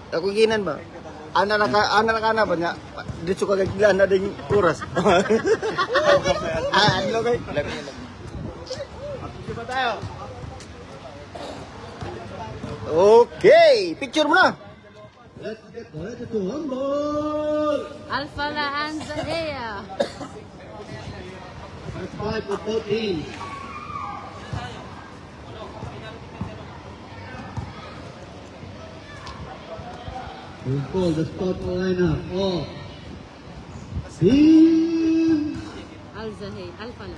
Ako ginan ba? Ana na ba niya? Dito ka gaglan na ding oras. Ano kay? Picture ba tayo? Okay, picture mo na. Let's get ready to humble. Alfala and Zahia. First five for both teams. We'll call the start lineup of Team Al-Zahia. Alfala.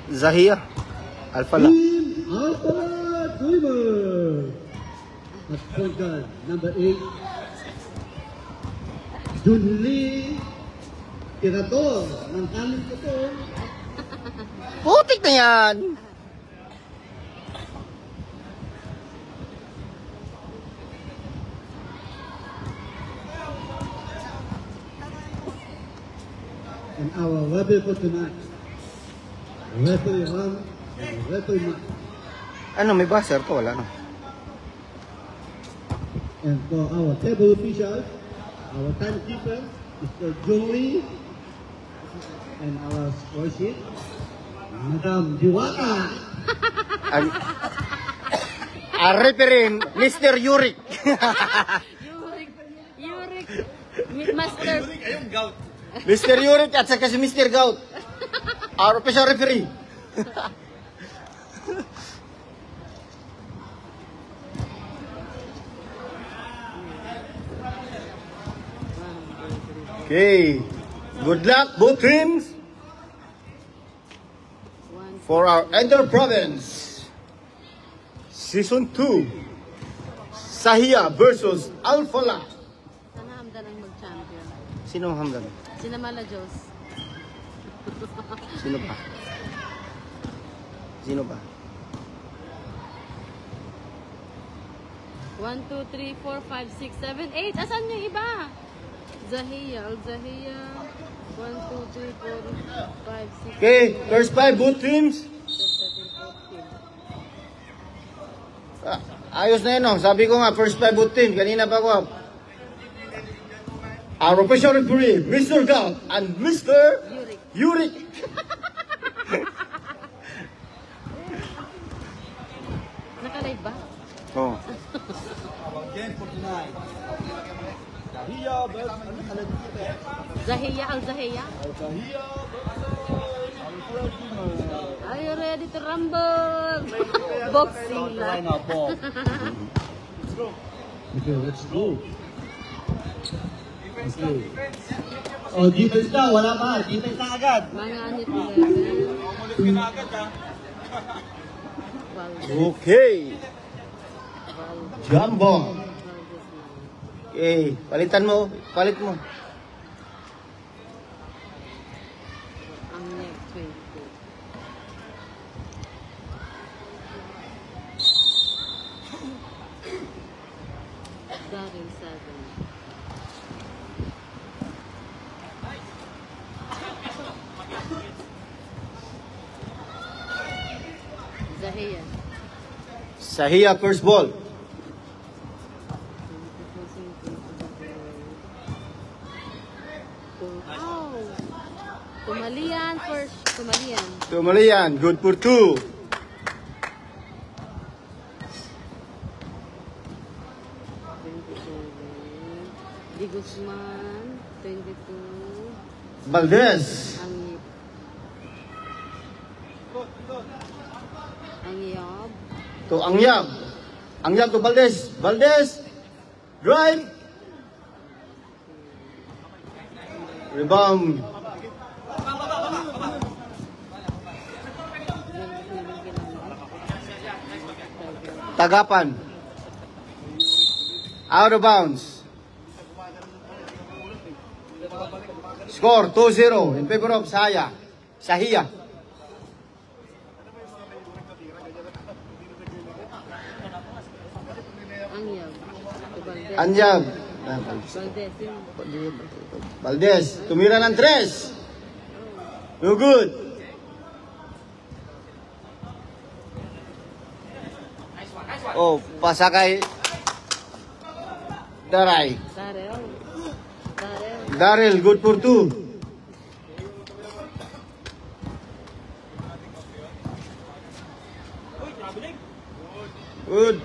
Zahia. Alfala. Team Alpha Dreamer. At point guard, number 8, Junli Tirador ng kanin ko to. Putik na yan. And our referee for tonight, Referee Ram and Referee Matt. Ano, may buzzer ko? Wala no. And for our table officials, our timekeeper, Mr. Joey, and our score sheet, Madam Diwata. Ang referee, Mr. Yurik. Yurik. Master. Mr. Yurik at saka si Mr. Gout. Our official referee. Okay. Good luck, both teams, for our Ender Province Season 2. Zahia versus Alfala. Sana Hamdan ang mag-champion. Sino ang Hamdan? Sina Mala Diyos. Sino pa? Sino pa? 1, 2, 3, 4, 5, 6, 7, 8. Asan yung iba? Zahia. Al-Zahia. 1, 2, 3, 4, 5, 6. Okay, first five, both teams. 13, 14. Ayos na yun, no? Sabi ko nga, first five both teams. Kanina pa ko. Our official referee, Mr. Gout and Mr. Yurik. Naka-live ba? Oh. Again for tonight. Zahia versus Zahia. Al-Zahia. Zahia Are you ready to rumble? Boxing lang. lineup of. Okay, let's go. Okay. Oh, defense na, wala pa. Defense na agad. Mga anit 11. Okay. Jumbo. Okay, palitan mo. Palit mo. Ang next 22. Daryl 7. Zahia. Zahia first ball. Oh. Tumalian first. Tumalian. Tumalian, good for 2. 22. Di Guzman. 22. Valdez. Angyab. To Angyab. Angyab to Valdez. Valdez. Drive. Rebound. Tagapan. Out of bounds. Score 2-0 in favor of Zahia. Angyab. Valdez. Angyab. Valdez. Valdez. Tumira ng 3. No good. Oh, pasakay. Daray. Darrell. Darrell. Darrell, good for 2. Good.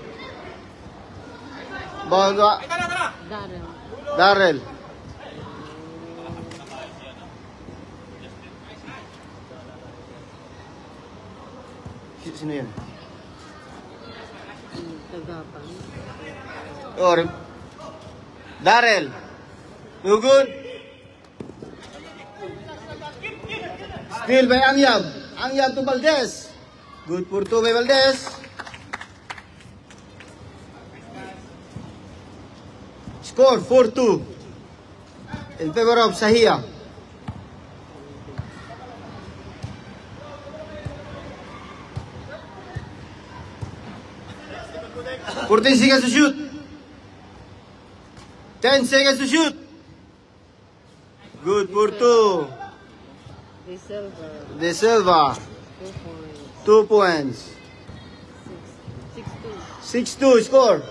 Baga. Darrell. Darrell. Sino yan? Tagapang. Or Darrell. No good. Still by Angyab. Angyab to Valdez. Good for 2 by Valdez. Score 4-2 in favor of Sahia. Fourteen seconds to shoot. 10 seconds to shoot. Good for 2. De Silva. De Silva. 2 2 points. points. 6-2. 6-2 score.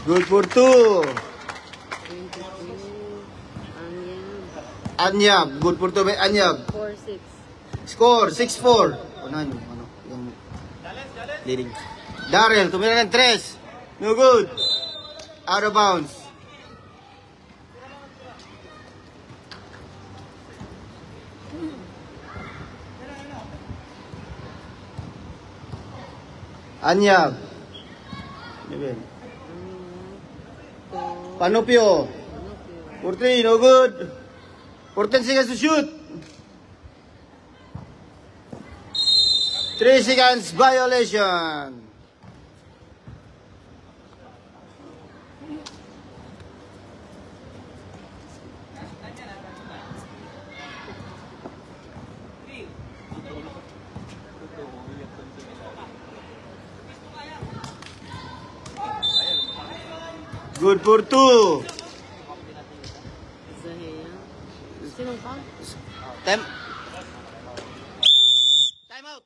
Good for 2. 22. Anyab. Anyab. Good for 2 by Anyab. 4-6. Score 6-4. Ano, yung leading. Darrell, tumira ng 3. No good. Out of bounds. Anyab. Panopio. 4-3, no good. 14 seconds to shoot. 3 seconds violation. Good for 2. Zahia. Sinong pa? Time. Time out.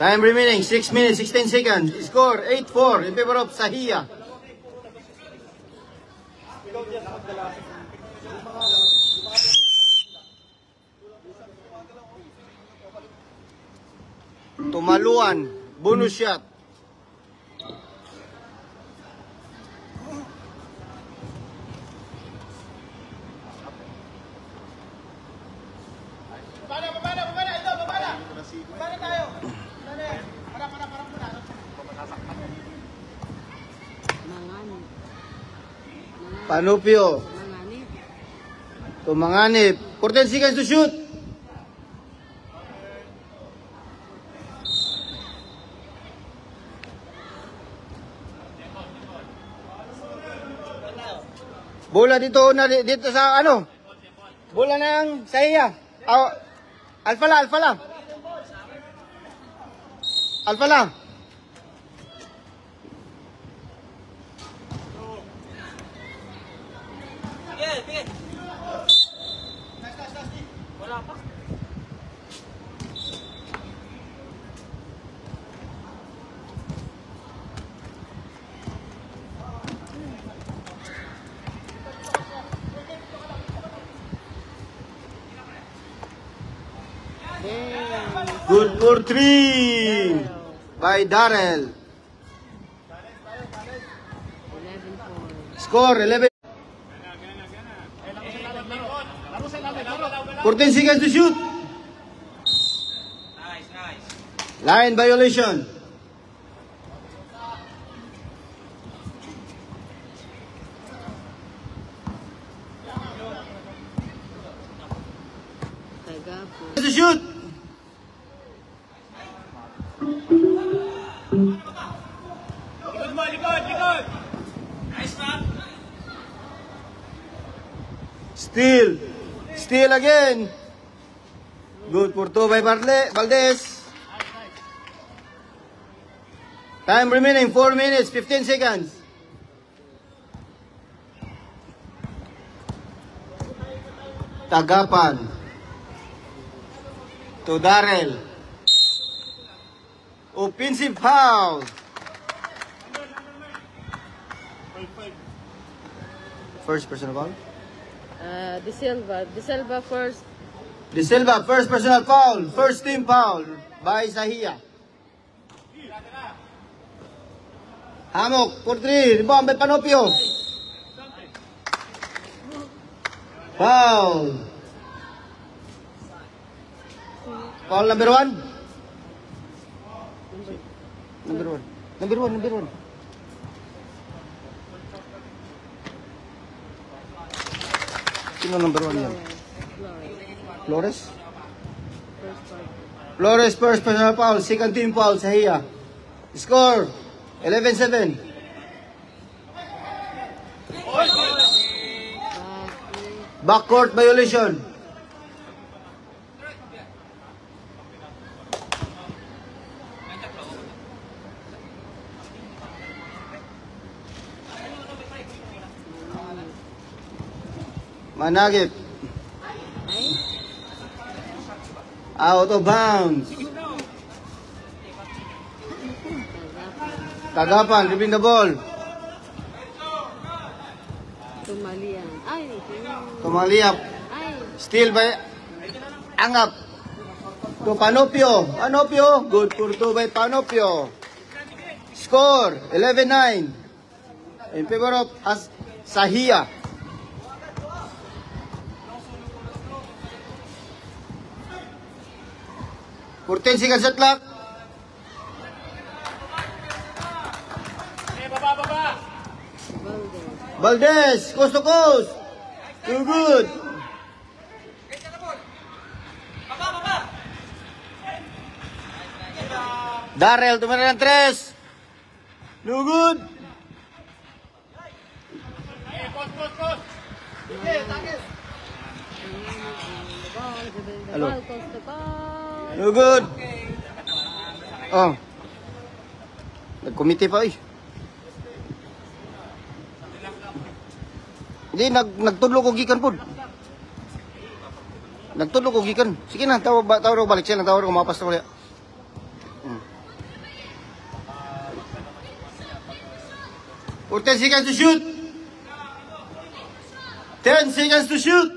Time remaining 6 minutes 16 seconds. Score 8-4 in favor of Sahia. Tumaluan, bonus shot. Manganip. Panopio, Manganip. tumanganip. 14 seconds to shoot. Bola dito dito sa ano? Bola ng Sahia. Alpha la. Alpha la. Good for 3 by Darrell. 11 points. Score 11. 14 seconds to shoot. Line violation. Tagapo. To shoot. Likod! Nice man! Steal again. Good for 2 by Valdez. Time remaining 4 minutes, 15 seconds. Tagapan. To Darrell. Offensive foul. First personal foul. De Silva first. De Silva, first personal foul. First team foul by Zahia. Hamok, for 3. Rebound by Panopio. Foul. Foul number 1. Number 1. Number 1, number 1. Sino number 1 yan? Flores? Flores, first personal foul. Second team foul, Zahia. Score, 11-7. Backcourt violation. Managip. Out of bounds. Tagapan, dribbling the ball. Tumalian. Ay, Tumaliap. ay. Still by Angap. To Panopio. Panopio. Good for 2 by Panopio. Score, 11-9. In favor of Zahia. For 10 seconds shot clock. Baba. Valdez, coast to coast. Too good. Darrell, tumira ng 3. No good. Hello. No good. Oh. Nag-committee pa eh. Hindi, nagtudlo ko gikan po. Nagtudlo ko gikan. Sige na, tawag balik siya. Tawag ko mapas na ulit. 10 seconds to shoot. 10 seconds to shoot.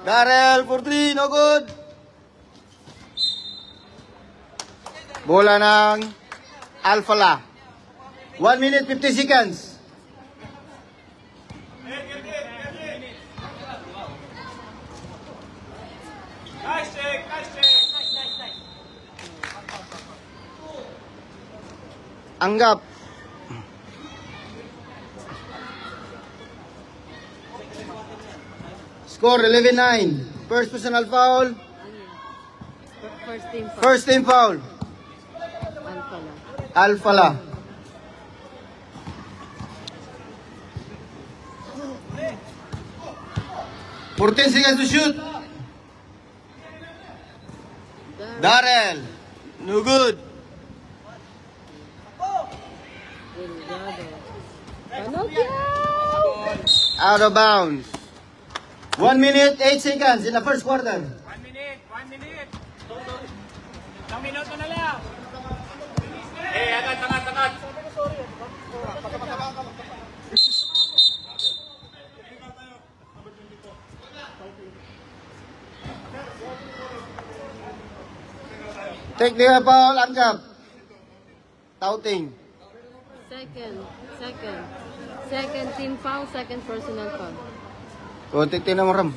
Darrell for 3, no good. Bola ng Alfala. 1 minute 50 seconds. Nice check. Anggap. Score 11-9. First personal foul. First team foul. First team foul. Alfala. For 10 seconds to shoot. Darrell. No good. Out of bounds. 1 minute, 8 seconds in the first quarter. 1 minute. 1 minuto na lang. Agad. Take the ball, Anggap. Touting. Second team foul, second personal foul. O, tignan mo, Ram.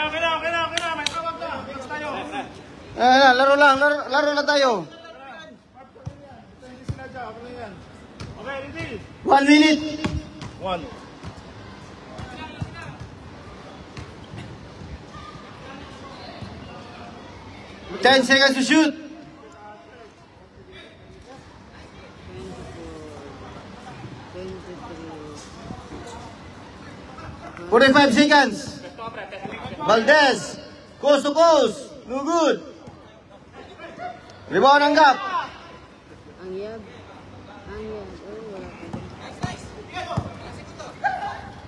Okay na. May tawag na. Bilis tayo. Laro lang tayo. Okay, ready? 1 minute. 1. 10 seconds to shoot. 45 seconds. Valdez. Coast to coast. No good. Rebound ang gap. Ang yab. Ang yab. Oh, wala pa.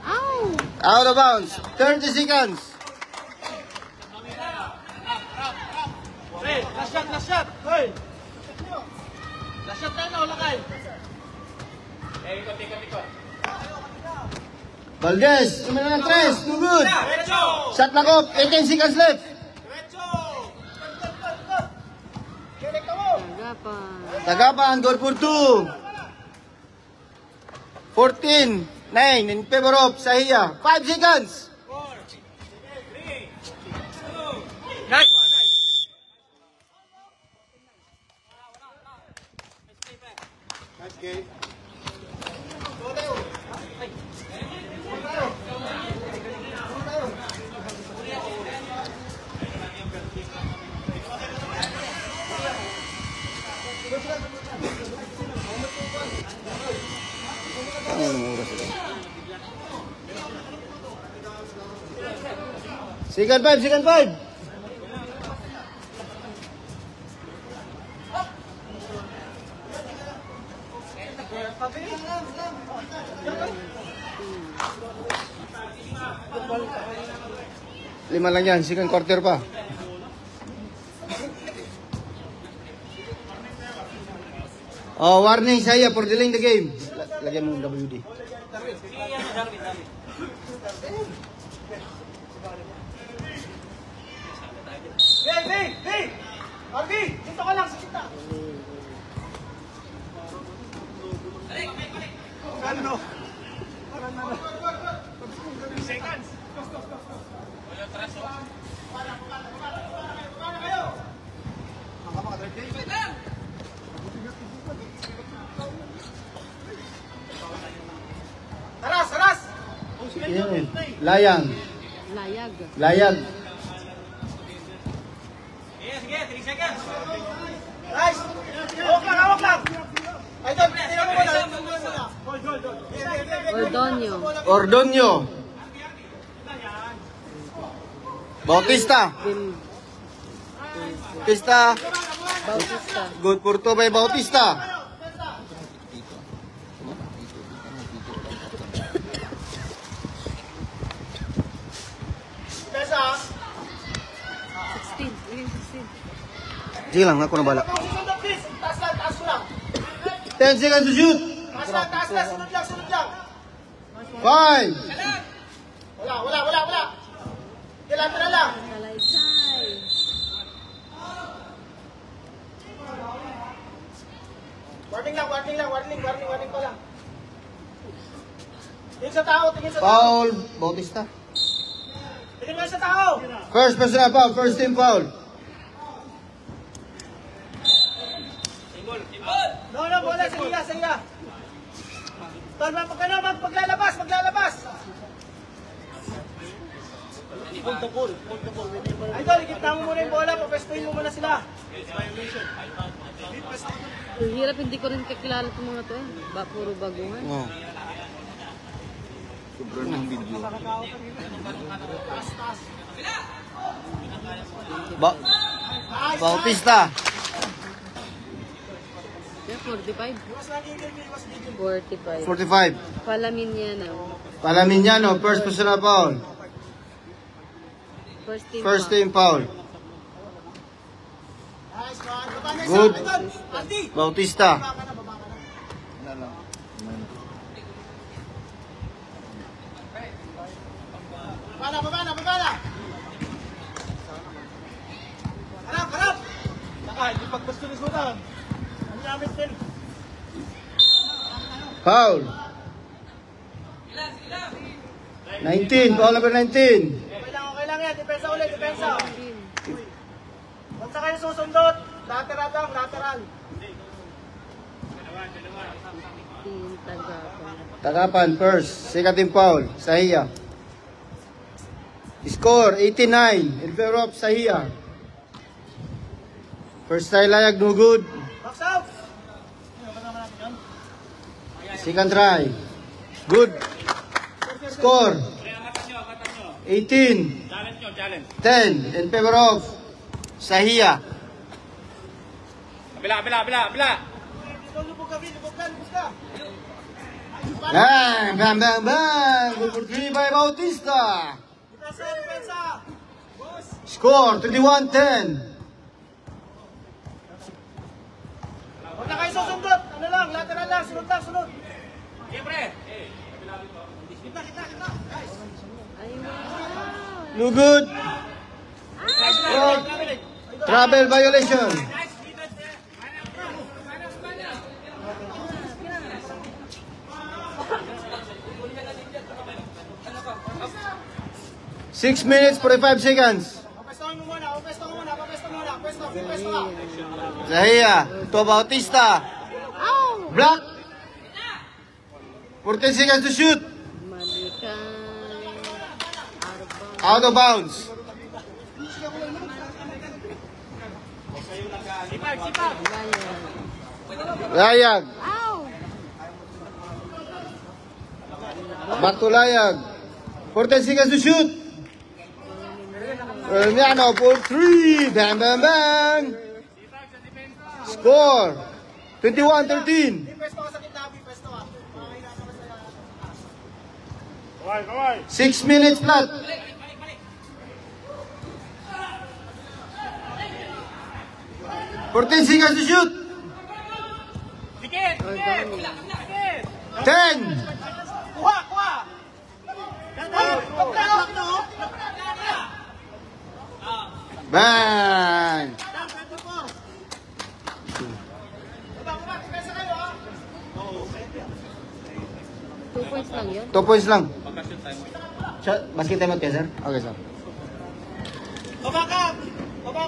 Ow! Out of bounds. 30 seconds. Hey, last shot. Hey. Last shot tayo na, lakay. Eh, ikot. Valdez, tumira ng 3. No good. Shot na ko. 18 seconds left. Tagapan. Tagapan, goal for 2. 14, 9 in favor of Sahia. 5 seconds. Nice. Second 5. Lima lang yan, second quarter pa. Oh, warning saya for delaying the game. Lagyan mo yung WD. Hey! Arby, dito ka lang sa kita. Ano? Seconds. Saras! Layang. Layag. Sige, 3 seconds. Nice! Hawak lang! Ay, doon, tingnan mo muna. Ordonio. Ordonio. Bautista. Bautista. Good for 2 by Bautista. Pesa. 16. 16. Sige lang, ako na bala. Susunod, please. Taas ko lang. 10 seconds to shoot. Taas lang. Sunod lang. 5. Wala. Kailangan na lang. Salaysay. Warning pa lang. Tingin sa tao. Foul. Bautista. Tingin mo sa tao. First personal foul. First team foul. No, bola. Sige. Tol, maglalabas. Ay, Tol, ikita mo muna yung bola. Papestuin mo muna sila. Ang hirap, hindi ko rin kakilala itong mga to eh. Puro baguhan. Oh. Sobrang ng video. Bautista. Yeah, 45. 45. 45. Palaminyana. Palaminyano. First personal foul. First team foul. Good. Bautista. Baba. Harap. Hindi pagpastulisutan. Ang namin din. Foul. 19. Foul number 19. Okay lang yan. Depensa ulit. Kung sa kayo susundot, lateral. Team Tagapan. Tagapan first. Second team foul. Sahia. Score 89 in favor of Sahia. First try Layag, no good. Box out. Second try. Good. Score 18. 10 in favor of Sahia. Bila. Bang, bang, bang, bang. Good for 3 by Bautista. Score, 21-10. Huwag na kayo susundot. Ano lang, lateral lang. Sunod. Siyempre. Kita. Guys. Ay, wow. No good. Oh, travel violation. 6 minutes, 45 seconds. Papesto muna. Pwesto. Zahia to Bautista. Ow! Block. 14 seconds to shoot. Malikan. Out of bounds. Sipag. Layag. Ow! Back to Layag. 14 seconds to shoot. Miano for 3. Bang, bang, bang. Score. 21-13. Pwesto ka sa gitna, pwesto ka. 6 minutes flat. Fourteen seconds to shoot. Dikit. 10. Kuha. Bang. Two points lang yun. 2 points lang. Basket time out kaya, sir? Okay, sir. Baba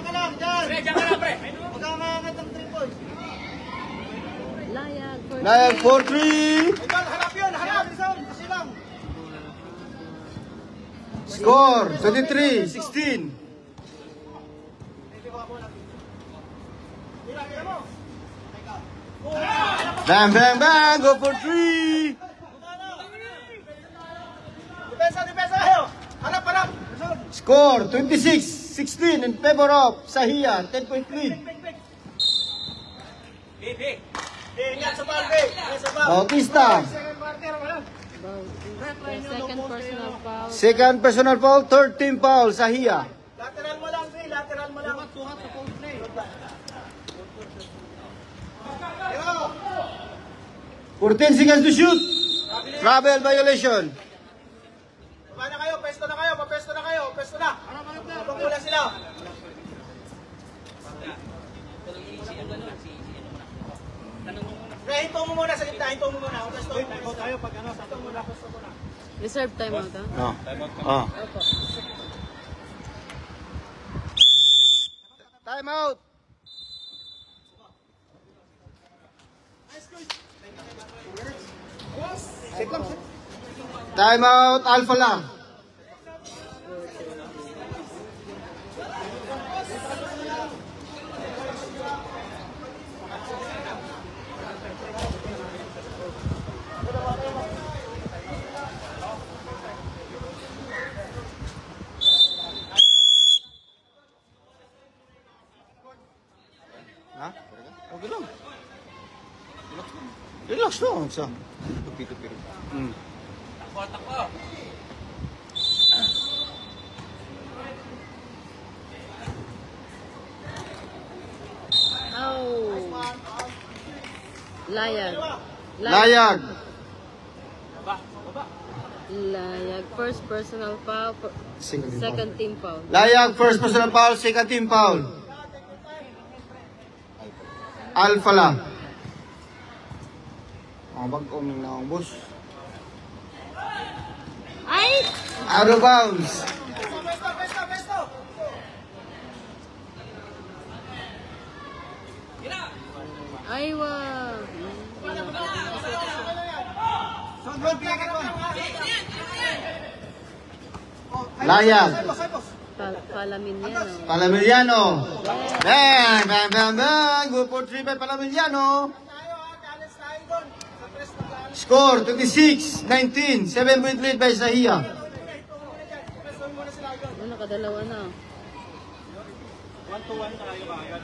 ka lang, dyan. Diyan ka lang, pre. Huwag kang maangat ng 3 points. Layag for Layag 3. for 3. Ikaw, harap. Kasi lang. Score. 23-16. Bang, bang, bang. Go for 3. Depensa kayo. Harap. Score. 26-16 in favor of Sahia. 10-point lead. Ingat sa balde. Bautista. Second quarter, wala. Second personal foul. Second personal foul. Third team foul. Sahia. Lateral mo lang, Phil. Lateral mo lang. Tungat sa post play. 14 seconds to shoot. Travel violation. Baba na kayo, pesto na kayo. Pesto na. Habang muna sila. Hinto mo muna sa gitna. Pesto tayo pag ano. Pesto muna. Reserve timeout, ha? Oh. Time out. Time out, Alpha lang. Ha? Okay lang. Relax lang. Sa tupi-tupi. Takbo. Oh. Layag. Layag. Layag. First personal foul. Second team foul. Layag, first personal foul, second team foul. Alpha lang. Ang bag-om na ang boss. Ay! Out of bounds. Pesto. Ay, wow. Layag. Palaminiano. Palamiliano. Bang, bang, bang, bang. Go for 3 by Palamiliano. Score 26-19. 7-point lead by Sahia. Ano, nakadalawa na. 1-2-1 na kayo ba agad?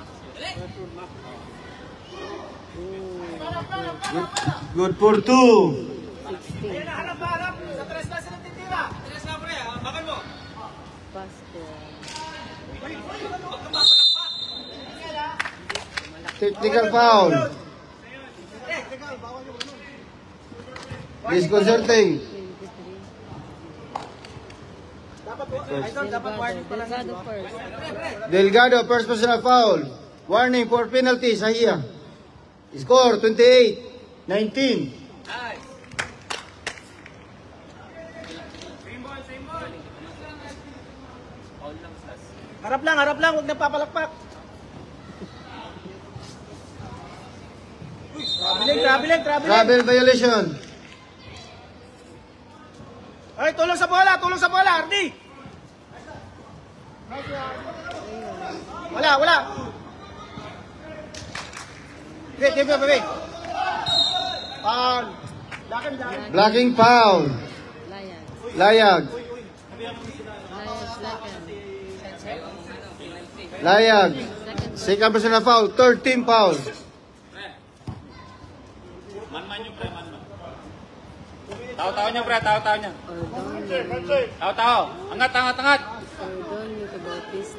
Good for 2. 16. Harap. Sa 3 na sila titira. 3 na pre, bakal mo. Pasko. Technical foul. Disconcerting. 23. Dapat warning pala sa Delgado first. Delgado, first personal foul. Warning for penalty, Sahia. Score, 28-19. Harap lang, huwag na papalakpak. Traveling. Travel violation. Ay, tulong sa bola, Ardi. Wala. Wait. Dakan. Blocking foul. Layag. Layag. Layag, second. Layag. Second personal foul. Third team foul. Man yung pre, man. Tao niya pre, tao niya. Ordonio. Tao. Angat. Ordonio to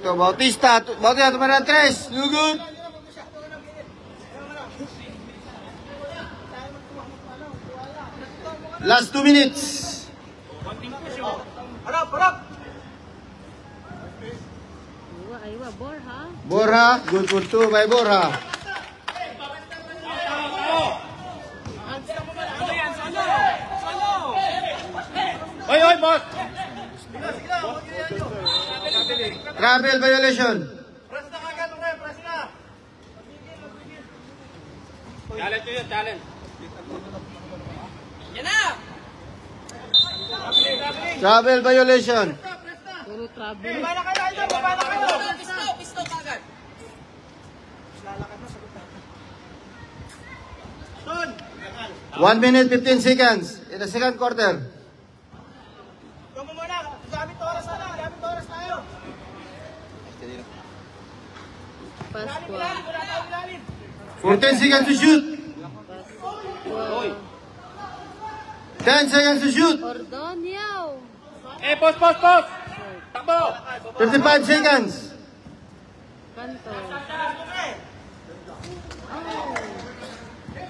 To Bautista. Bautista, tumara 3. No good. Last 2 minutes. Harap. Aywa, Borja. Borja, good for 2 by Borja. Hoy, boss! Travel violation. Press na kagad, press na. Challenge yun, challenge. Travel violation. Puro trouble. Baba na kayo. Pisto kagad. 1 minute 15 seconds in the second quarter. Ikaw mo muna. Gamit oras tayo. Pasqua. Wala tayo ilalim. 14 seconds to shoot. Pasqua. 10 seconds to shoot. Ordonio. Post! Takbo! 35 seconds. Kanto.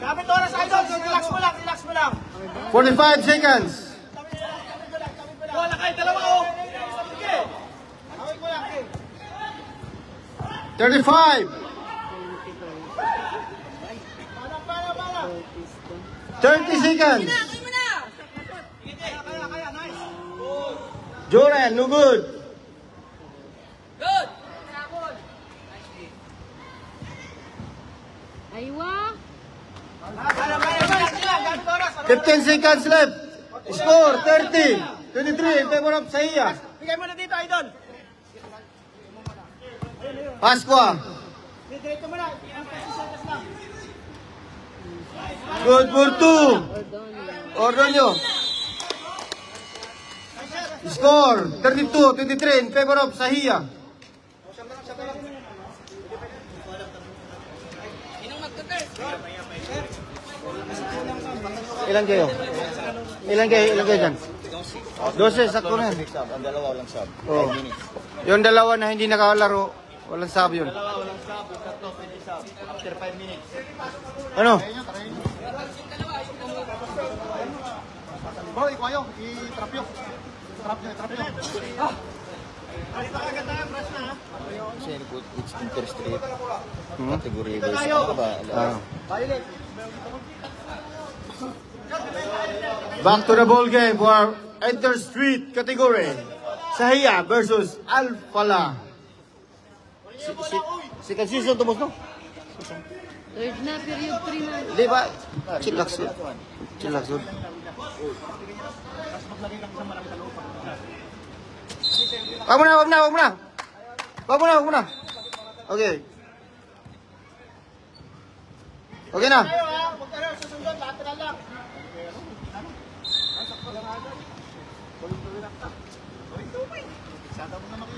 Gamit oras idol. Relax mo lang. 45 seconds. Wala kayo dalawa oh. Sige. Away ko lang. 35. 30 seconds. Kaya, nice. Joran, no good. Good. Aywa. Gamit oras. 15 seconds left. Score 30. 23 in favor of Sahia. Bigay mo na dito idol. Pasqua. Diretso mo na. Ang 30 seconds lang. Good for 2. Ordonio. Ordonio. Score 32-23 in favor of Sahia. Ilan kayo? Ilan kayo dyan? 12, sakto na yan. Ang dalawa walang sub. Oh. Yung dalawa na hindi nakalaro, walang sub yun. Walang sub, tatlo pwede sub. After 5 minutes. Ano? Bro, ikaw yung i-trap yun. Trap nyo. Kasi it's interstate category versus ano ba? Ah. Back to the ball game for interstate category. Sahia versus Al-Falah. Si Kansison tumos no? Third na, period 3 na. Di ba? Chillax yun. Wag mo na. Okay. Okay na. Tayo ha. Huwag tayo susundot. Lateral lang.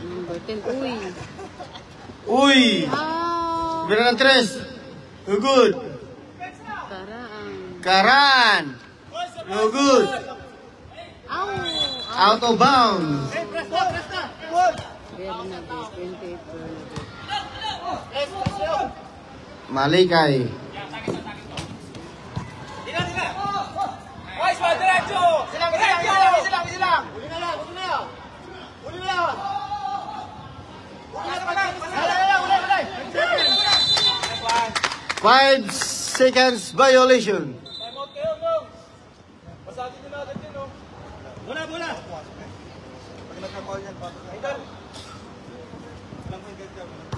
Number 10. Uy. Uy! Oh. Tumira ng 3. No good. Karaang. Karan. No good. Ow. Out of bounds. Bernabe. 28 Bernabe. Malikay. Boys, diretso! Silang! Uli na yan! 5 seconds violation. Bola!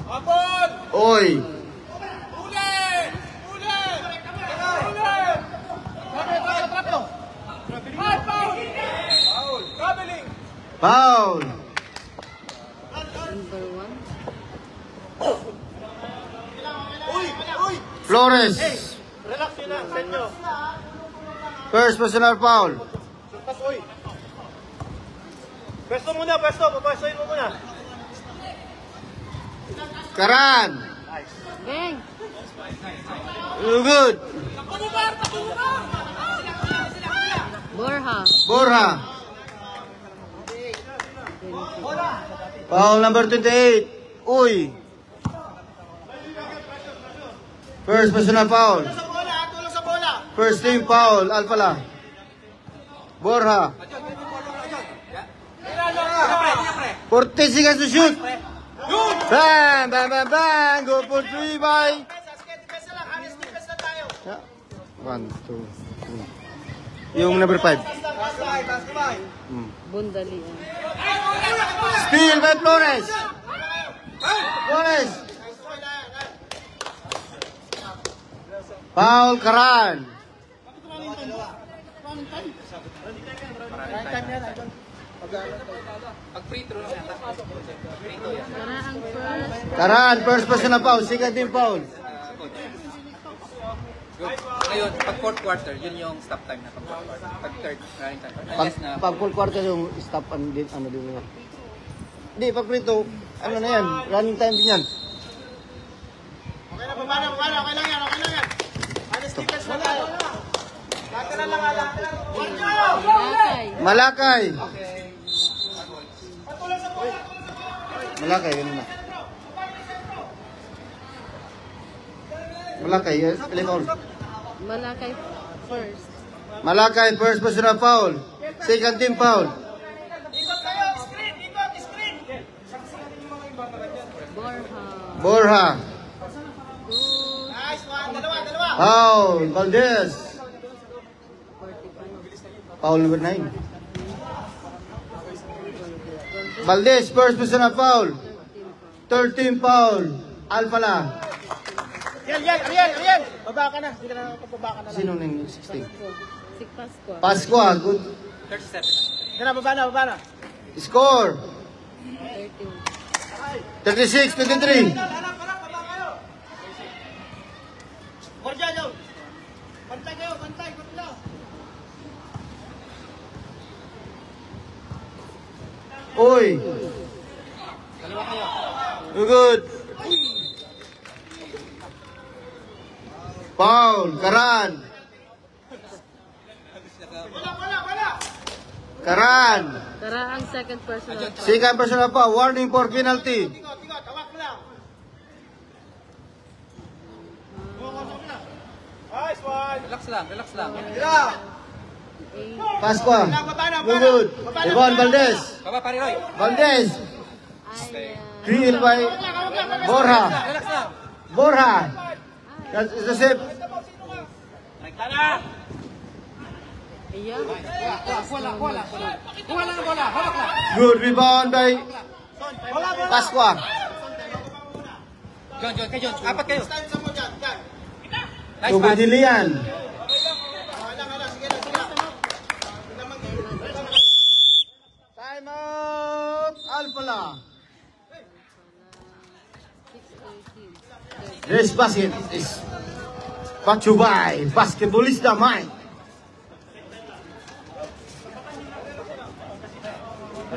Abon! Oy. Uli! Traveling! Foul. Number 1. Flores. Relax yun na, set nyo. First personal foul. Sultas, uy. Pwesto muna, papwestoin mo muna. Karan. Bang. No good. Borja. Borja. Foul number 28. Uy. First personal foul. Tulong sa bola. First team foul. Alpala. Borja. 40 seconds to shoot. Bang, bang, bang, bang. Go for 3 by. Defense lang, honest defense na tayo. 1, 2, 3. Yung number 5. Bundalian. Steal by Flores. Flores. Foul Karan. Karaang first. Karan, first personal foul. Second team foul. Ngayon, pag fourth quarter, yun yung stop time na pag fourth quarter. Pag third, running time. Unless na... Pag full quarter yung stop ano din yun. Hindi, pag prito, ano na yan, running time din yan. Okay na, babana, okay lang yan. Honest defense na tayo. Lateral lang, lateral. Malakay. Malakay. Malakay, ganun na. Malakay, yes, play foul. Malakay first. Malakay, first personal foul. Second team foul. Borja. Borja. Good. Nice one, dalawa. Foul, Valdez. 45. Foul number 9. Valdez, first personal foul. Third team foul. Alpala. Ariel. Baba ka na, hindi ka na kapabaka na lang. Sino na yung 16? Si Pascua. Pascua, good. 37. Hindi na, baba na. Score. 13. 36-23. Borja, yo. Bantay kayo. Uy. Good. Foul, Karan. Karan. Karaang second personal. Second personal foul, warning for penalty. Tigot, tawak mo lang. Nice one. Relax lang. Pascua. Baba na. Good. Ivan Valdez. Baba, pare Roy. Valdez. Ay, Drill by Borja. Relax lang. Borja. That's the save. ayan. Good rebound by Pascua. John, kay John. Apat kayo. Sa mo dyan. Nice To pass. Bedilian. Time out. Alpala. 6-18. This basket is brought to you by Basketballista Mike.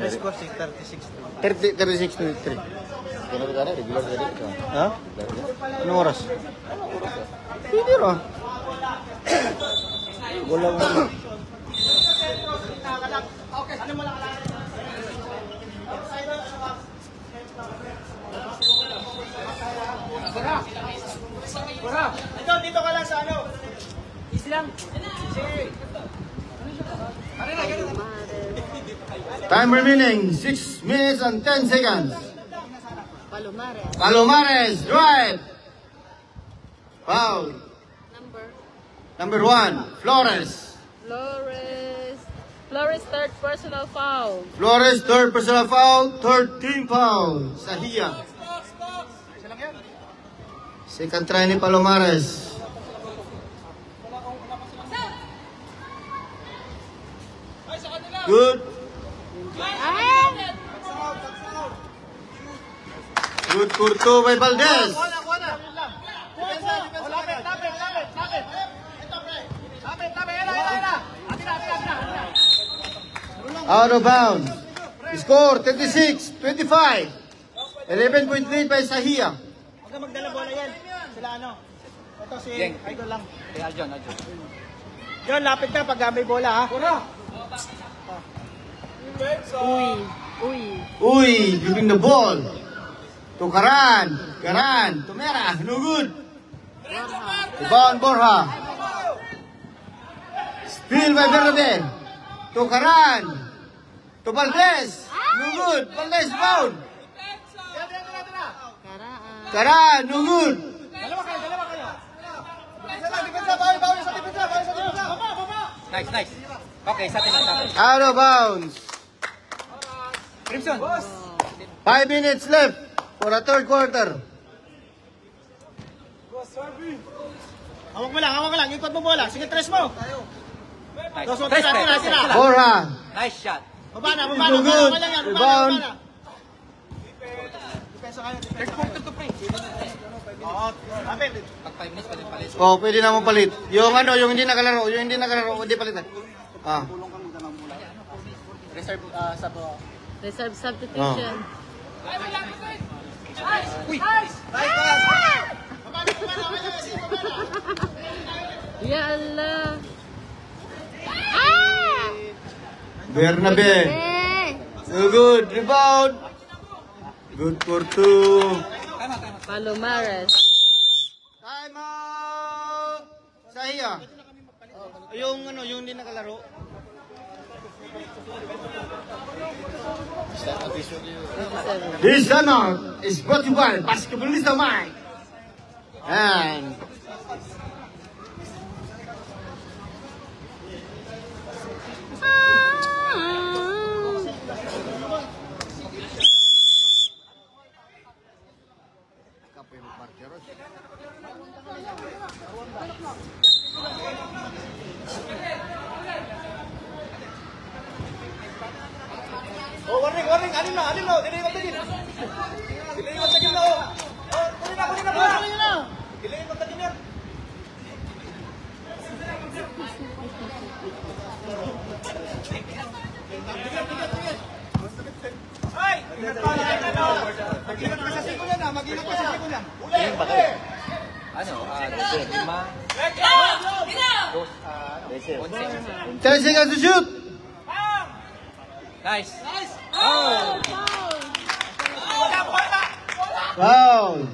Score 36. 36-23. Kano ka na, regular ka rin. Ha? Anong oras? Hindi ra. Wala mo. Ikaw, dito ka lang sa ano? Easy lang. Time remaining 6 minutes and 10 seconds. Palomares. Palomares, drive. Foul. Number 1, Flores. Flores third personal foul. Flores, third personal foul, third team foul. Sahia. Second try ni Palomares. Good. Good kurto by Valdez. Out of bounds. Score 36-25. 11-point lead by Sahia. Huwag ka magdala bola yan. Sila ano? Ito si Geng. Idol lang. Aljon. John, lapit ka pag may bola ha. Uy, giving the ball. To Karan, Tumera, no good. Rebound Borja. Steal by Bernabé. To Karan. To Valdez. No good. Valdez bound. Karan, no good. Dalawa kayo. Nice. Okay, sa atin lang. Out of bounds. Crimson. 5 minutes left for a third quarter. Hawak mo lang. Ikot mo bola. Sige, tres mo. Nice. Dos, tira. Borja. Nice shot. Baba na. No good. Rebound. Depensa kayo. Third quarter to play. Oo. Lapit. Pag 5 minutes, pwede palit. Oh, pwede na mo palit. Yung hindi nakalaro, hindi palitan. Ah. Reserve Reserve substitution. Ya Allah. Bernabé. No good. Rebound. Good for 2. Palomares. Time out. Sahia. Yung hindi nakalaro. This timeout is brought to you by Basketballista Mike. And Oh, warning. Alin na. Diliwan sa gilna. Oh, kunin na. Diliwan sa gilna. Ay! Mag-ingat ka sa siko yan. Ano? 5. 10 seconds to shoot. Nice. Foul.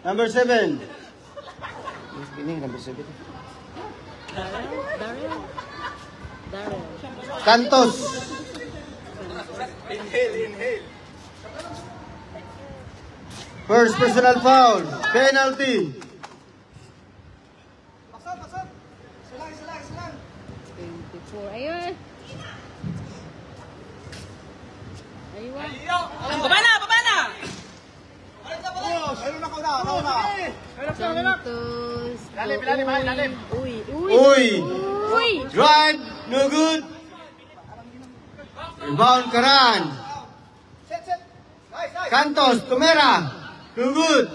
Number 7. Ini number 7. Daryl. Cantos. First personal foul. Penalty. 24. Ayun. Baba na! Santos. Lalim. Uy. Drive. No good. Rebound Karan. Cantos. Tumera. No good.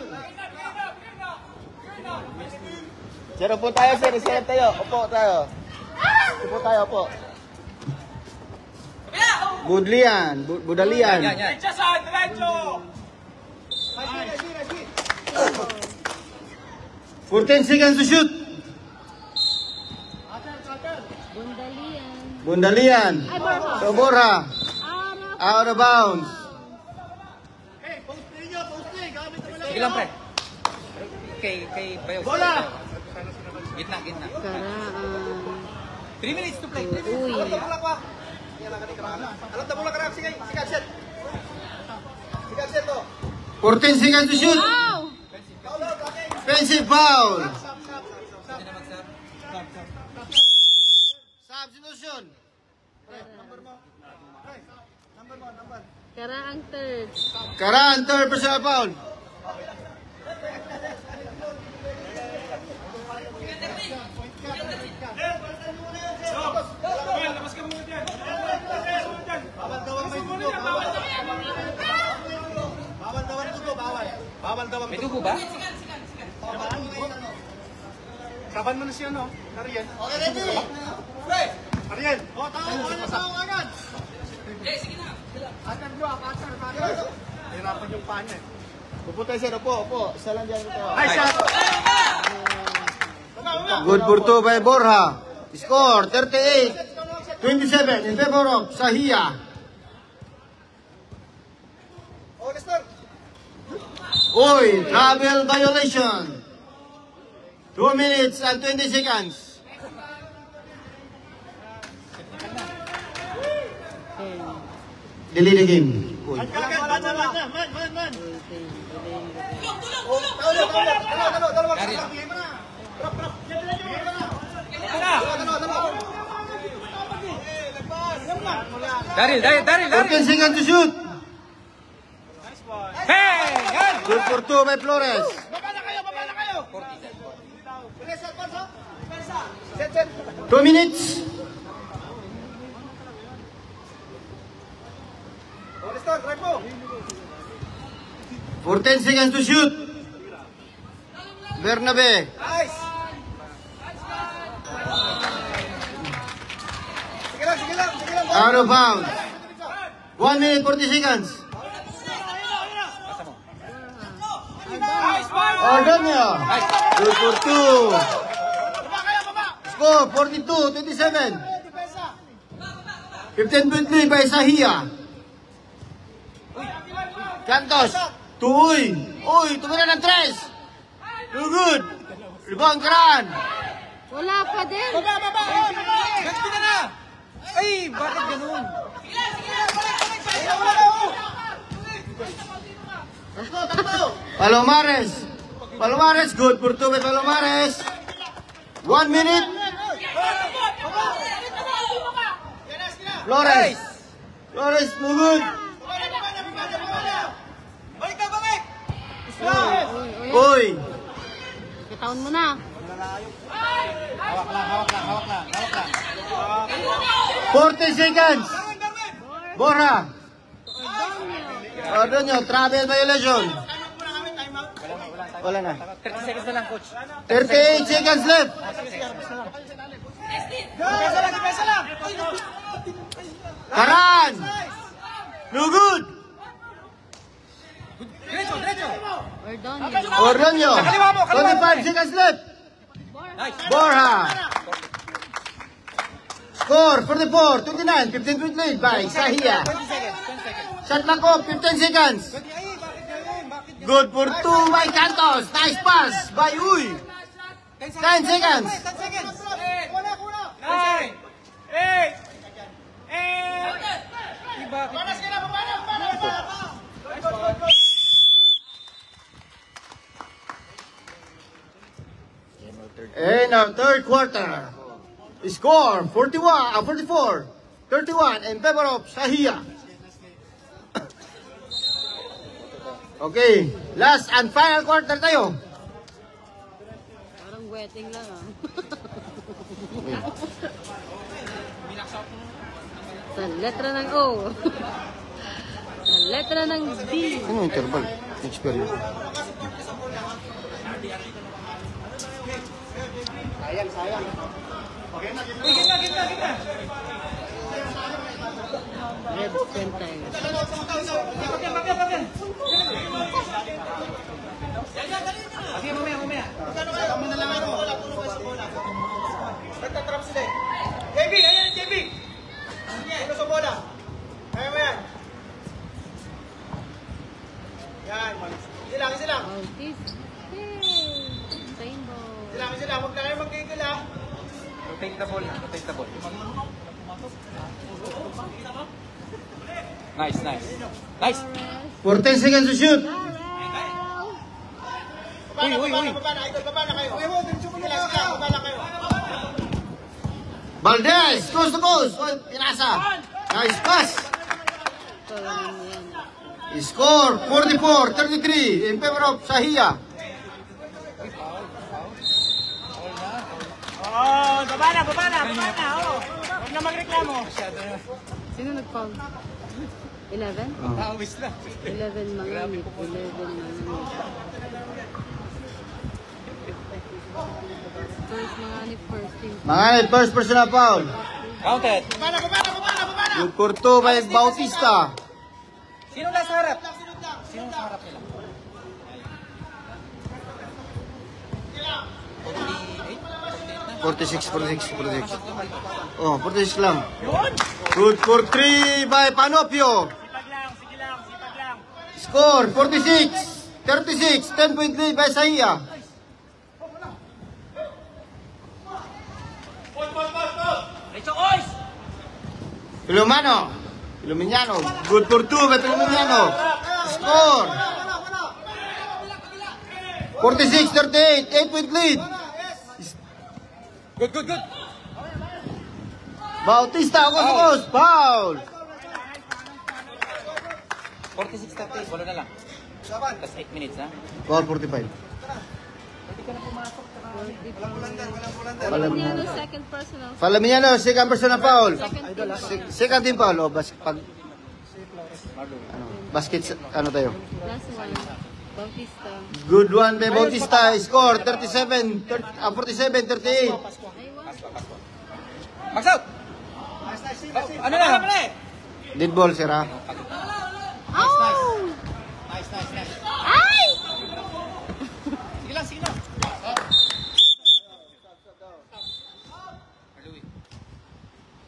Sir, upo tayo, sir. Sir, tayo. Upo tayo. Upo tayo, upo. Budlian. Budalian. Yan. Diretso! 14 seconds to shoot. Bundalian. Bundalian. Ay, Borja. So Borja. Out of Out of bounds. Sige lang, pre. Kay Bayo. Bola! Gitna. Karaan. 3 minutes to play. Uy. Alam na bola ka na. Sige, set. Sige, set to. 14 seconds to shoot. Wow! Offensive foul. Substitution. Karaang third. Karan, third personal foul. Bawal daw ang may dugo. Bawal daw ang dugo. Bawal daw ang May dugo ba? Kaban mo na siya, no? Ariel. Okay, ready? Ariel. O, tao agad. Sige na. Atar blue, atar. Hirapan yung panya. Upo tayo sir, upo. Isa lang dyan ito. Nice shot. Good for two by Borja. Score 38-27 in favor of Sahia. O, Nestor. Oy, travel violation. 2 minutes and 20 seconds. Delete the game. Oy. Man. Daryl. 14 seconds to shoot. Hey! Yan! Good for two by Flores. Baba na kayo. Set. 2 minutes. O, Nestor, drive mo. 14 seconds to shoot. Bernabe. Nice. Sige lang. Out of bounds. 1 minute 40 seconds. Ordonio. Good for two. Score 42-27. 15-point lead by Sahia. Cantos. Uy, tumira ng tres. Too good. Rebound Karan. Wala pa din. Ganti na! Ay, bakit ganun? Palomares, good for two by Palomares. 1 minute. Flores, no good. Uy, Kitaon mo na. Hawak lang. 40 seconds. Borja. Ordonio, travel violation. Wala na. 30 seconds na lang, coach. 38 seconds left. Depensa lang. Karan. No good. Diretso. Ordonio. Ordonio. 25 seconds left. Nice. Borja. Score 44-29. 15-point lead by Sahia. 20 seconds. Shot clock off. 15 seconds. Good for two by Cantos. Nice pass by Uy. 10 seconds. 9, 8, In our third quarter, score 44-31 in favor of Sahia. Okay, last and final quarter tayo. Parang wedding lang ah. Sa letra ng O. Sa letra ng D. Ano interval? Experience. Sayang. Okay na. Red center. Okay, mamaya. Nagtatrap sila eh. JB, ayan JB. Ano sa bola? Kaya mo yan. Yan. Easy lang. Bautista. Yay! Rainbow. Easy lang. Huwag na kayo magkikil ha. Rotate the ball. Nice. Nice. 14 seconds to shoot. Darrell. Uy. Baba na. Idol, baba na kayo. Sige lang. Baba na kayo. Valdez, coast to coast. Oh, pinasa. Nice pass. Tuloy mo yan. Score 44-33 in favor of Shahia. Oh, baba na. Oh. Huwag na magreklamo. Sino nag-foul? 11? Awis na. 11 mangamit. 11 mangamit. First mangamit, first team. Manganit, first personal foul. Counted. Baba na. Good for 2 by Bautista. Sino nasa harap? Nila? 46. Oh, 46 lang. Good for 3 by Panopio. Sige lang. Score 46-36. 10-point lead by Shahia. Iluminiano. Good for 2 by Iluminiano. Score 46-38. 8-point lead. Good. Bautista, agos. Foul. 46-38. Wala na lang. Tapos 8 minutes, ha? Foul 45. Palamiano, second personal. Palamiano, second personal foul. Second team. Second team foul. Oh, basket, ano tayo? Last one. Bautista. Good one by Bautista. Score 47-38. Ay, wow. Max out! Ano na? Dead ball, sira. Oh! Ay! Sige lang.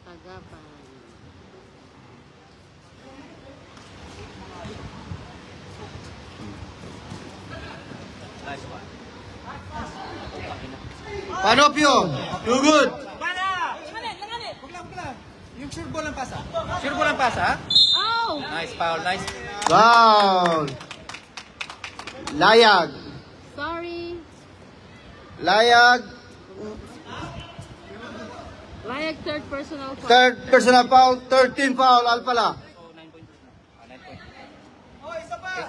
Tagapan. Panopio, too good. Yung sure ball ang pasa? Oh! Nice foul, nice. Foul. Layag. Sorry. Layag. Layag, third personal foul. Third personal foul. 13 foul. Alpala. 8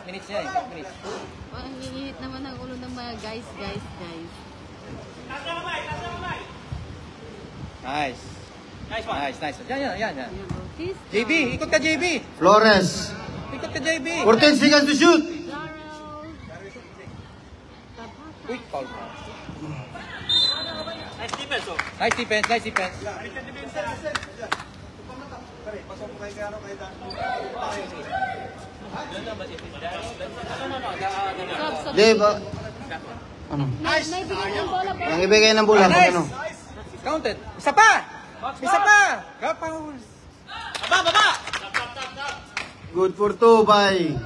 minutes yan, 8 minutes. Oh, ang init naman ang ulo ng mga guys. Nice. Nice. Yan. Ayan, Bautista. JB, ikot ka JB. Flores. Ikot ka JB. 14 seconds to shoot. Darrell. Uy, foul. Nice defense, oh. Nice defense. Sub. Di ba? Ano? May bigay ng bola po. Ang ibigay ng bola. Nice. Ano? Counted. Isa pa. Foul. Baba! Good for 2 by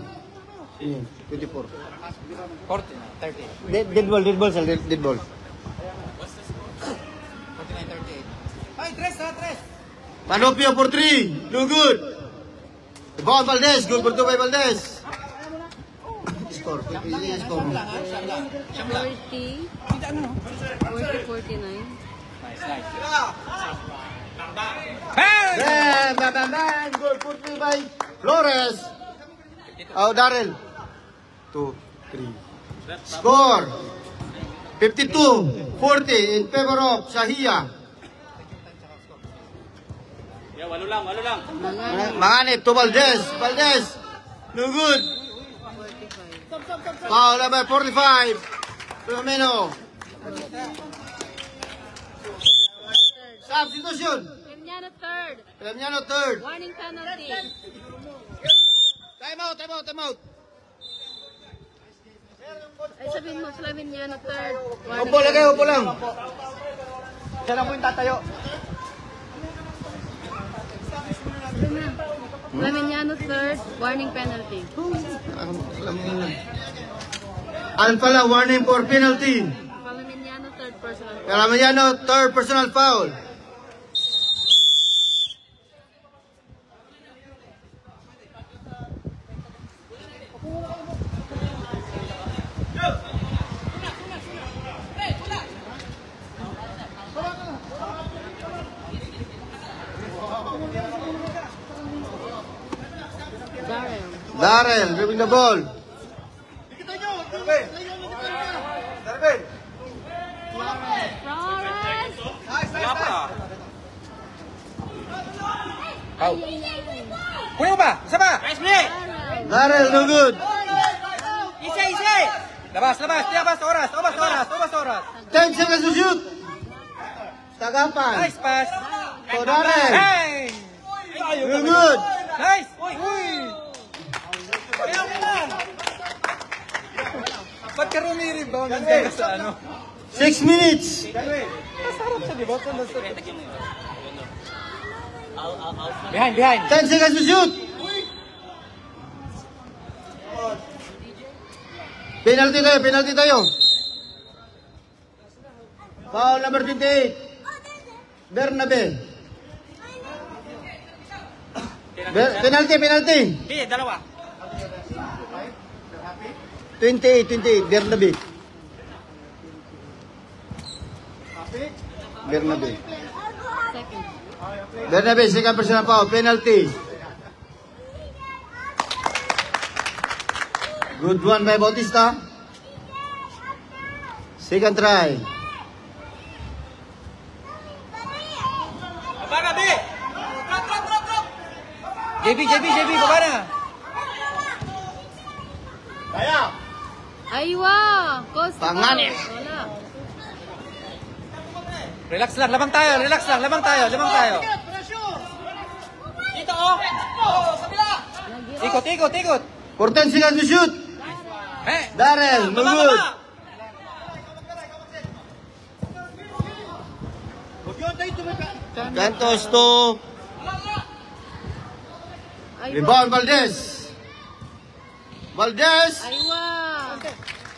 24. 40, 30. Dead ball, sir. Dead ball. 49-38. Ay, tres. Panopio for 3. No good. Rebound Valdez. Good for 2 by Valdez. Score. Score. 40. 49. Nice. Bang! Bam. Good for 3 by Flores. Oh, Darrell. 2, 3. Score. 52-40 in favor of Shahia. Yeah, walo lang. Manganip to Valdez. No good. 45. Foul number 45. Filomeno. Substitution. Flaminiano third. Flaminiano third. Warning penalty. Time out, time out, time out. Ay, sabihin mo, Flaminiano third. Warning Upo lang kayo, upo lang. Siya lang po yung tatayo. Flaminiano third. Warning penalty. Alpala, warning for penalty. Flaminiano third personal. Flaminiano third personal foul. Darrell, dribbling the ball. Flores! Out. Kunin mo ba? Isa ba? Darrell, no good. Easy! Labas! Oras! 10 seconds to shoot. Tagapan. Nice pass! So Darrell, Hey! no good. Nice! Uy! Ba't ka rumi-rebound? Nandiyan ka sa ano? 6 minutes. Masarap siya, di ba? Behind! 10 seconds to shoot. Penalty tayo. Foul number 28. Bernabe. Penalty. Di, dalawa. 28, Bernabe. Second. Bernabe, second personal foul, penalty. Good one by Bautista. Second try. JB, baba na. Aywa! Coast to Panganib. coast. Wala. Relax lang, labang tayo. Dito, oh! Ikot. 14 seconds to shoot. Darrell, no good. Cantos to Aywa! rebound Valdez. Aywa!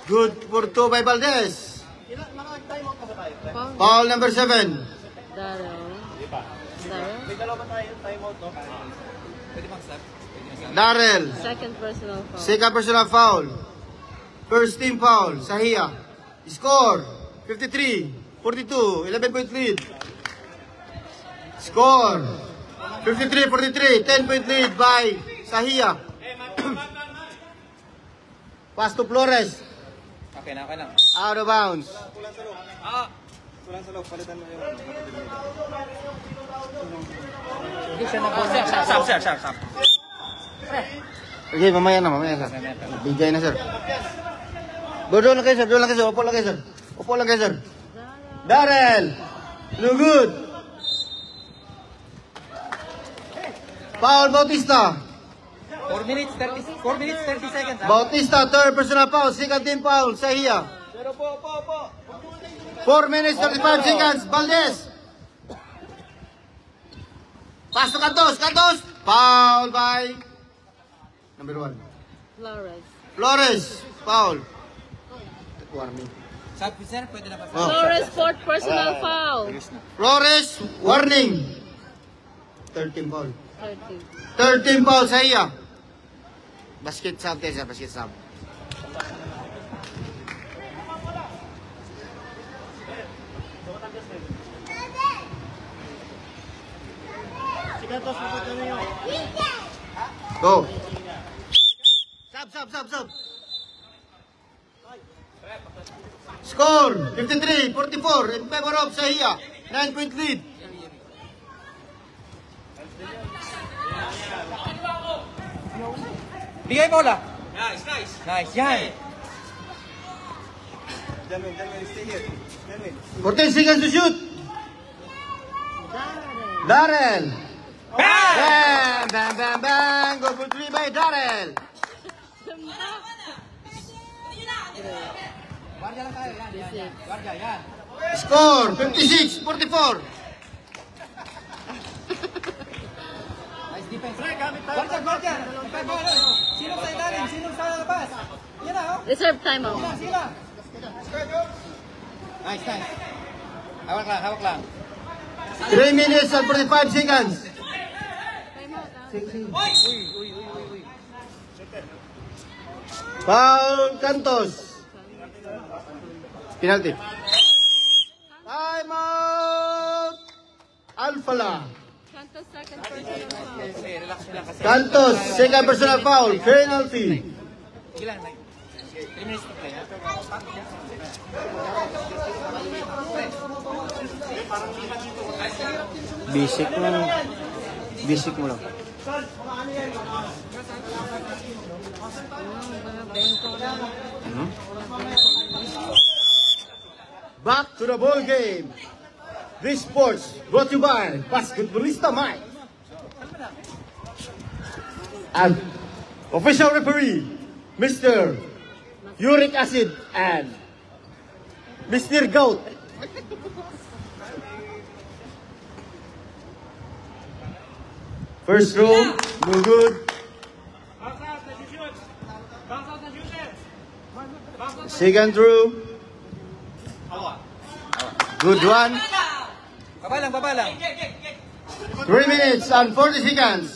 Good for 2 by Valdez. Foul. Foul number 7. Darrell. Darrell, Second personal foul. second personal foul. First team foul, Sahia. Score, 53-42, 11-point lead. Score, 53-43, 10-point lead by Sahia. Pass to Flores, Okay na. out of bounds. Sharp. Okay, mamaya na, sir. Bigay na, sir. Doon lang kayo, sir. Upo lang kayo, sir. Darrell, no good. Foul Bautista. 4 minutes 30 seconds. Bautista, third personal foul. Second team foul, Sahia. 4 minutes, 35 seconds. Valdez. Pass to Cantos. Foul by number 1. Flores, foul. Warning. Sabi sir, pwede na ba? Oh. Flores, fourth personal foul. Flores, warning. 13 foul. 13. 13 foul, Sahia. Basket sub tayo, sir. Basket sub. Go. Sub. Score, 53-44 in favor of Sahia. 9-point lead. Bigay bola. Nice, yan. 14 seconds to shoot. Darrell. Bam! Bam, bam, bam! Go for 3 by Darrell. Guardia lang tayo. Yan. Guardia, yan. Score 56-44. Nice defense. Guardia. Sino sa ilalim? Sino sa labas? Yan na, oh. Reserve timeout. Sila. Nice. Hawak lang. 3 minutes and 45 seconds. Timeout, Foul Cantos. Penalty. Timeout. Alfala. Santos, second personal foul. Relax lang kasi. Cantos, second personal foul. Penalty. Sige lang. 3 minutes to play, ha? Basic mo lang. Back to the ball game. This sports brought to you by Basketballista Mike. And official referee, Mr. Uric Acid and Mr. Goat. First row, no good. Second row, good one. Baba lang. 3 minutes and 40 seconds.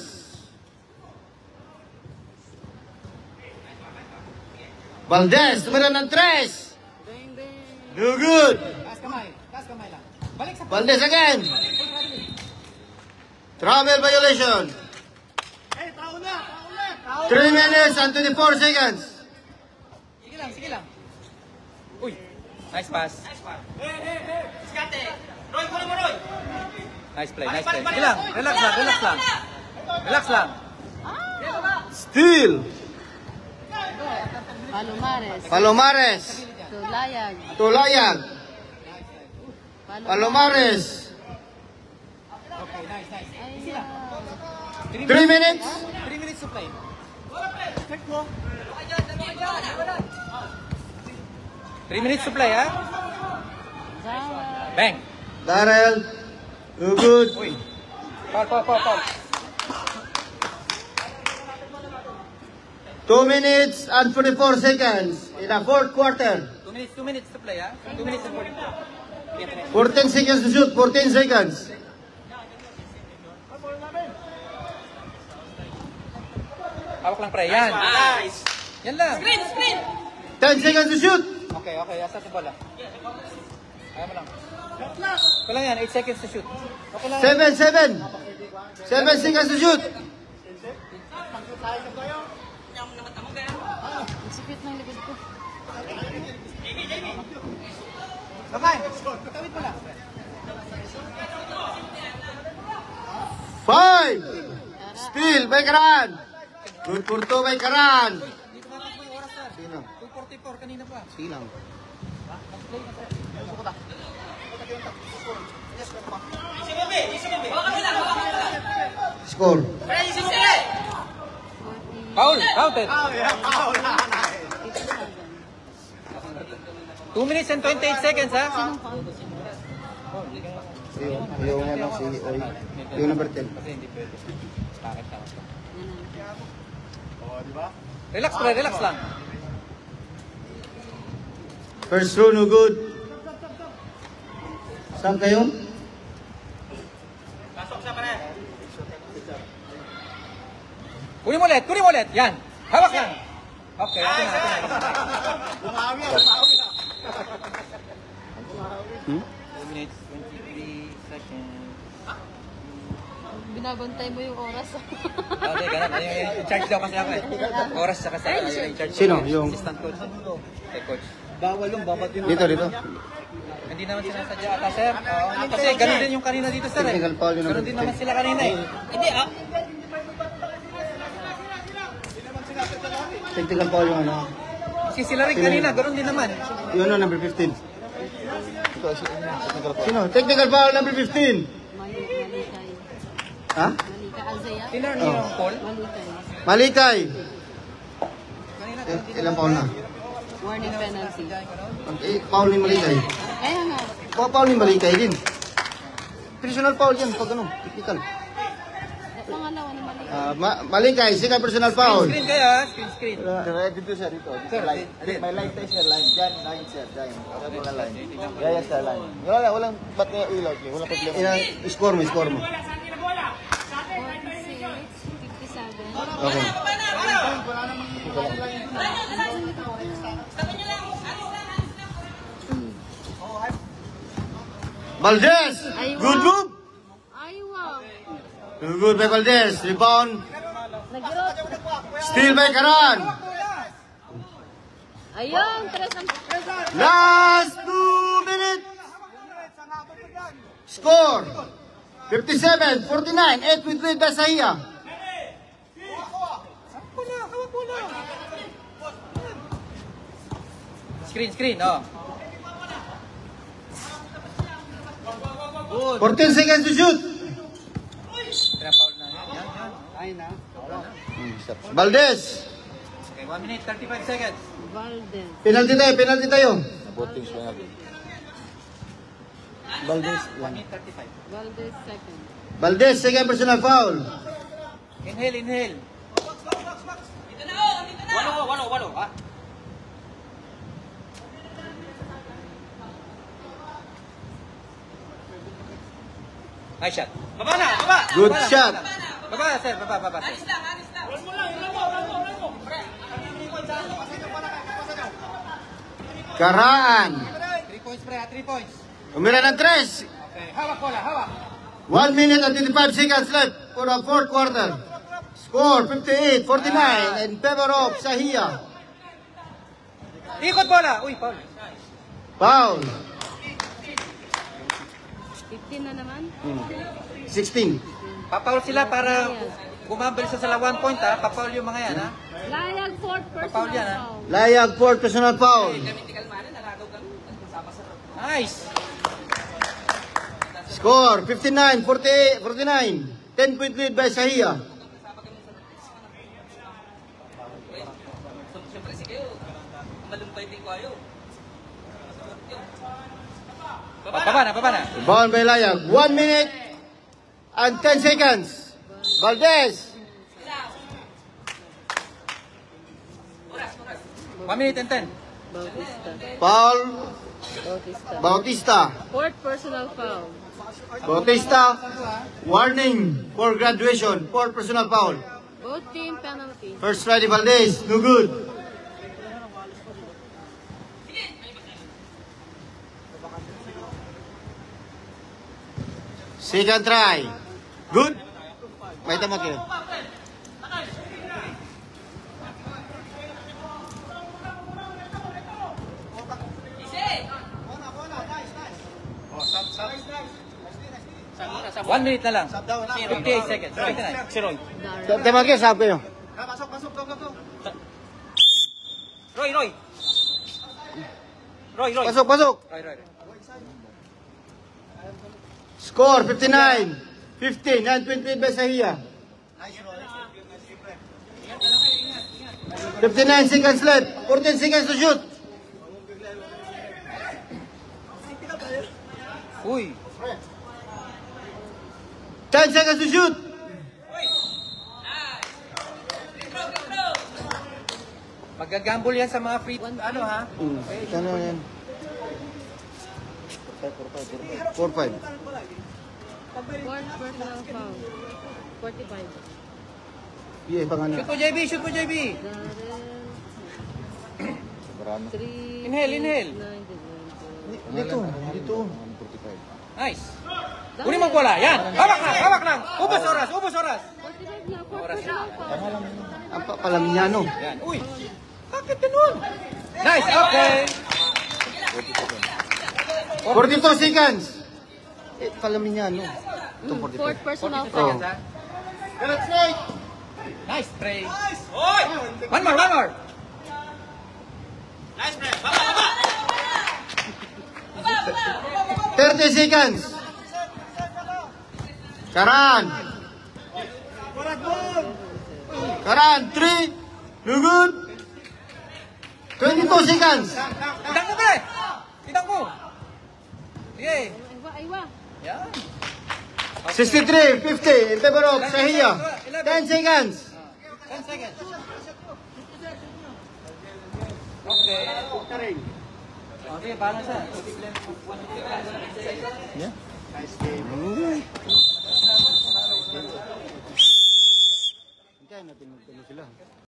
Valdez, tumira ng 3. No good. Taas kamay lang. Balik sa Valdez again. Travel violation. 3 minutes and 24 seconds. Sige lang. Uy. Nice pass. Nice play. Sige lang. Relax lang. Steal. Palomares. Tulayag. Palomares. Okay, nice. Easy lang. 3 minutes. 3 minutes to play. Check mo. 3 minutes to play, ha? Bang. Darrell. No good. Uy. Foul. 2 minutes and 44 seconds in the fourth quarter. 2 minutes to play, ha? 2 minutes and 44. 14 seconds to shoot. 14 seconds. Hawak lang, pre. Yan. Nice. Yan lang. 10 seconds to shoot. Okay. Asa yung bola? Ayaw mo lang. Okay lang yan. 8 seconds to shoot. Okay lang. 7 seconds to shoot. Sikit ng likod ko. Okay. Tawid mo lang. 5. Steal by Karan. Good for 2 by Karan. Dito matakbo yung oras, sir. Sino? 2:44 kanina pa. Silang. Score. Foul. Counted. 2 minutes and 28 seconds, ha? Yung ano, si Oy. Yung number 10. Kasi hindi pwede. Bakit ka? Relax, pre. Relax lang. First row, no good. Saan kayo? Kunin mo ulit. Yan. Hawak lang. Okay, ito na. 2 minutes, 23 seconds. Binabantay mo yung oras. Okay, ganun. Yung charge daw kasi ako eh. Oras sa kasi yung charge. Sino? Yung- Assistant coach. Okay, coach. Dito. Hindi naman sinasadya ata, sir. Kasi ganun din yung kanina dito, sir. Technical foul yun. Ganun din naman sila kanina eh. Hindi, Technical foul yung ano. kasi sila rin kanina, ganun din naman. Yung ano, number 15. Sino? Technical foul number 15. Mali tayo. Ha? Malika Alzaya. Tinner niyo yung call? Malikay. Malikay. Kanina, Ilang foul na? Warning penalty. Foul ni Malikay. Kaya nga. Foul ni Malikay din. Personal foul yan pag ano, technical. Pangalawa ni Malika. Malikay, second personal foul. Screen kaya, screen. Dito sir, dito. May line tayo sir, line. Diyan, line sir, diyan. Wala line. Yes sir, line. Walang, ba't nga ilaw? Walang problema. Score mo. 46, 57. Okay. Valdez! Good move! Ay, wow. Good by Valdez. Rebound. Nag-rock. Steal by Karan. Ayun, tres ang... Last 2 minutes. Score. 57-49. 8 with lead by Sahia. Screen, oh. 14 seconds to shoot. Kaya foul na. Yan. Valdez. Okay, 1 minute, 35 seconds. Valdez. Penalty tayo. Valdez, 1 minute, 35. Valdez second. Valdez, second personal foul. Inhale. Walo, ha? Nice shot. Baba na. Good Baba na, shot. Baba, sir. Baba, sir. Karaan. 3 points, pre. 3 points. Umira ng 3. Okay, hawak bola, hawak. 1 minute and 25 seconds left for the fourth quarter. Score 58-49 in favor of Sahia. Ikot bola. Uy, foul. Foul. 15 na naman. 16. Papaul sila para gumambal sa 1 point, ha? Papaul yung mga yan, ha? Layag fourth Foul yan, personal ah. foul. Layag fourth personal foul. Nice. Score 59-49. 10-point lead by Sahia. Baba na. Ball by Layag. 1 minute and 10 seconds. Valdez. 1 minute and 10. Bautista. Paul Bautista. Bautista. Fourth personal foul. Bautista. Warning for graduation. Fourth personal foul. Both team penalty. First try ni Valdez. No good. Second try. Good. May tama kayo. One minute na lang. 58 seconds. 59. Tama kayo, sabi kayo. Pasok, go. Roy. Pasok. Roy. Score 59-15. 9-point lead by Sahia. 59 seconds left. 14 seconds to shoot. Uy. 10 seconds to shoot. Magagamble yan sa mga free, ano ha? Ano yan? 4-5. Fourth personal foul. 45. Yeah, pangano. Shoot mo JB. Darrell. 3. Inhale. Dito. Nice. Kunin mo bola. Yan. Hawak lang. Ubos oras. 45 na. Fourth personal foul. Ang Palamiñano. Yan. Uy. Bakit ganun? Nice. Okay. 42 seconds. Palamiñano. Fourth personal Oh. foul. Nice play. One more. 30 seconds. Karan. Karan, 3. No good. 22 seconds. Tidang mo, pre! Tidang mo! Sige. Aywa. Yan. 63, 50 in favor of Sahiya. 10 seconds. 10 seconds. Okay. Okay, paano siya? Yeah.